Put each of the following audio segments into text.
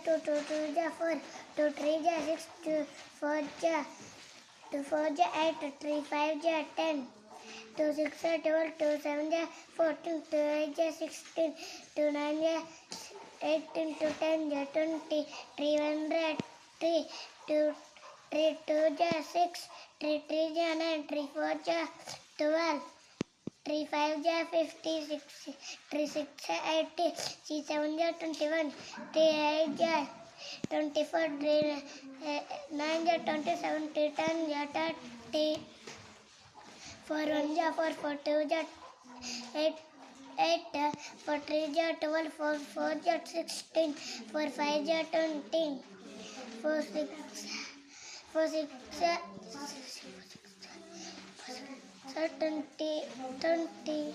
2, 2 2 ja 4, 2 3 ja 6, 2 4 ja 8, 3 5 ja 10, 2 6 ja 12, 2 7 ja 14, 2 8 ja 16, 2 9 ja 18, 2 10 ja 20, 3 1 ja 3, 2 3 2 ja 6, 3 3 ja 9, 3 4 ja 12, 3 5 ja 50, 3 6 ja 80, 3 7 ja 21, 3 8 ja 24, 3 9 ja 27, 3 10 ja 30, 4 1 ja 4, 4 2 ja 8, 4 3 ja 12, 4 4 ja 16, 4 5 ja 20, 4 6 4 6 ja 20, 20,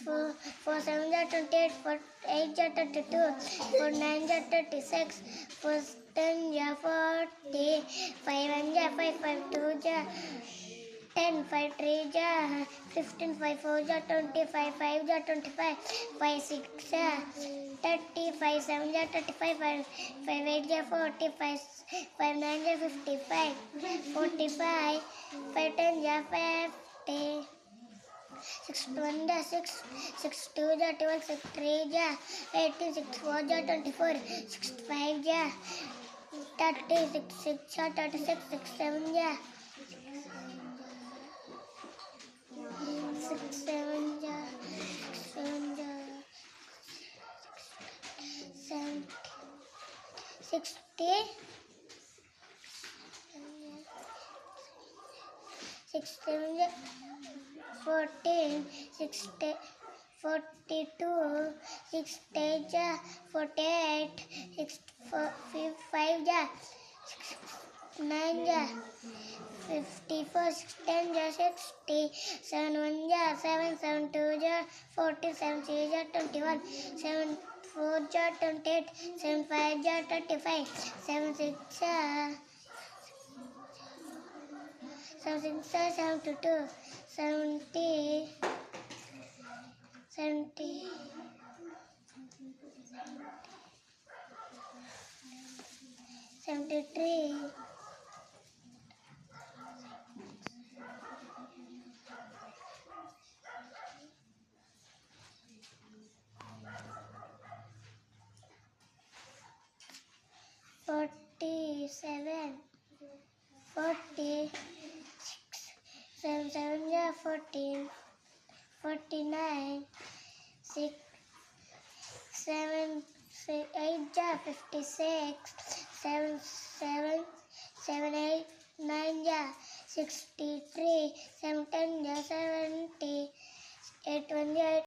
4 7 ja 28, 4 8 ja 32, 4 9 ja 36, 4 10 ja 40, 5 1 ja 5, 5 2 ja 10, 5 3 ja 15, 5 4 ja 20, 5 5 ja 25, 5 6 ja 30, 5 7 ja 35, 5 8 ja 40, 5 9 ja 55, 45, 5 10 ja 50, 6 1 ja 6, 6 2 ja 12, 6 3 ja 18, 6 4 ja 24, 6 5 ja 30, 6 6 ja 36, 6 7 ja 6 7 ja 7 ja 7, 60, 6 7 ja 14, 6 42, 6 8 ja 48, 6 5 ja 9 ja 54, 6 10 ja 60, 7 1 ja 7, 7 2 ja 40, 7 3 ja 21, 7 4 ja 28, 7 5 ja 35, 7 6 ja 7 6 ja 72, 70, 70, 73, 47, 40, 7 7 ja 14, 49, 6 7 8 ja 56, 7 7 7 8 9 ja 63, 7 10 ja 70, 8 1 ja